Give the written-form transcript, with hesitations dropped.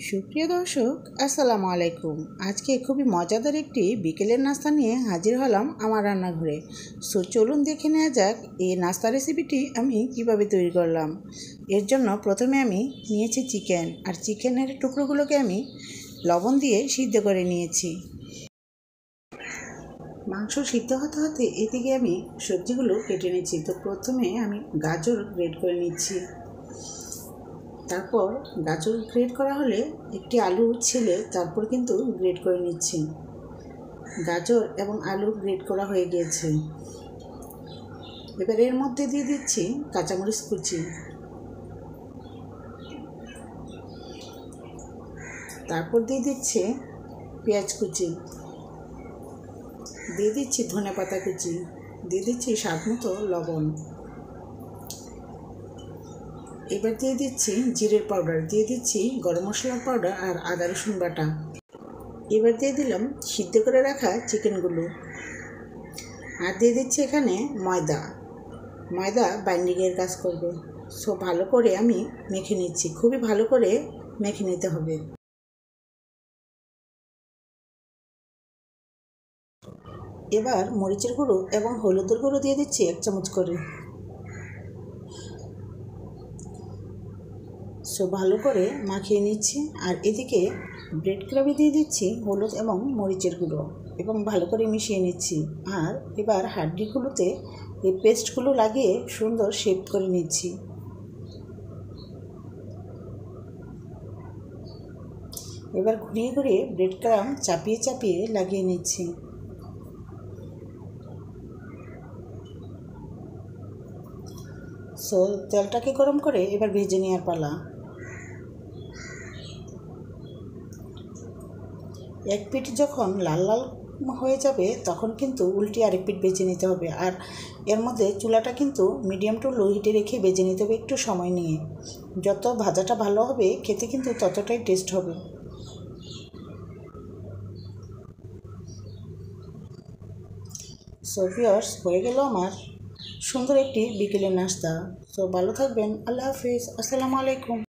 সুপ্রিয় দর্শক, আসসালামু আলাইকুম। আজকে খুবই মজাদার একটি বিকেলের নাস্তা নিয়ে হাজির হলাম আমার রান্নাঘরে। চলুন দেখে নেওয়া যাক এই নাস্তা রেসিপিটি আমি কিভাবে তৈরি করলাম। এর জন্য প্রথমে আমি নিয়েছি চিকেন, আর চিকেনের টুকরোগুলোকে আমি লবণ দিয়ে সিদ্ধ করে নিয়েছি। মাংস সিদ্ধ হতে হতে এদিকে আমি সবজিগুলো কেটে নিচ্ছি। তো প্রথমে আমি গাজর গ্রেট করে নিচ্ছি। তারপর গাজর গ্রেট করা হলে একটি আলু ছিলে তারপর কিন্তু গ্রেট করে নিচ্ছি। গাজর এবং আলু গ্রেট করা হয়ে গিয়েছে। এবার এর মধ্যে দিয়ে দিচ্ছি কাঁচামরিচ কুচি, তারপর দিয়ে দিচ্ছি পেঁয়াজ কুচি, দিয়ে দিচ্ছি ধনেপাতা কুচি, দিয়ে দিচ্ছি স্বাদ মতো লবণ। এবার দিয়ে দিচ্ছি জিরের পাউডার, দিয়ে দিচ্ছি গরম মশলার পাউডার আর আদা রসুন বাটা। এবার দিয়ে দিলাম সিদ্ধ করে রাখা চিকেনগুলো, আর দিয়ে দিচ্ছি এখানে ময়দা বাইন্ডিংয়ের কাজ করবে। ভালো করে আমি মেখে নিচ্ছি, খুবই ভালো করে মেখে নিতে হবে। এবার মরিচের গুঁড়ো এবং হলুদের গুঁড়ো দিয়ে দিচ্ছি 1 চামচ করে। ভালো করে মাখিয়ে নিচ্ছি। আর এদিকে ব্রেড ক্রাম্বে দিয়ে দিচ্ছি হলুদ এবং মরিচের গুঁড়ো এবং ভালো করে মিশিয়ে নিচ্ছি। আর এবার হাড্ডিগুলোতে এই পেস্টগুলো লাগিয়ে সুন্দর শেপ করে নিচ্ছি। এবার ঘুরিয়ে ঘুরিয়ে ব্রেড ক্রাম্ব চাপিয়ে চাপিয়ে লাগিয়ে নিচ্ছি। তেলটাকে গরম করে এবার ভেজে নেওয়ার পালা। এক পিঠ যখন লাল লাল হয়ে যাবে তখন কিন্তু উল্টে আরেক পিঠ ভেজে নিতে হবে। আর এর মধ্যে চুলাটা কিন্তু মিডিয়াম টু লো হিটে রেখে ভেজে নিতে হবে একটু সময় নিয়ে। যত ভাজাটা ভালো হবে খেতে কিন্তু ততটাই টেস্ট হবে। ভিউয়ার্স, হয়ে গেল আমার সুন্দর একটি বিকেলের নাস্তা। ভালো থাকবেন। আল্লাহ হাফিজ। আসসালামু আলাইকুম।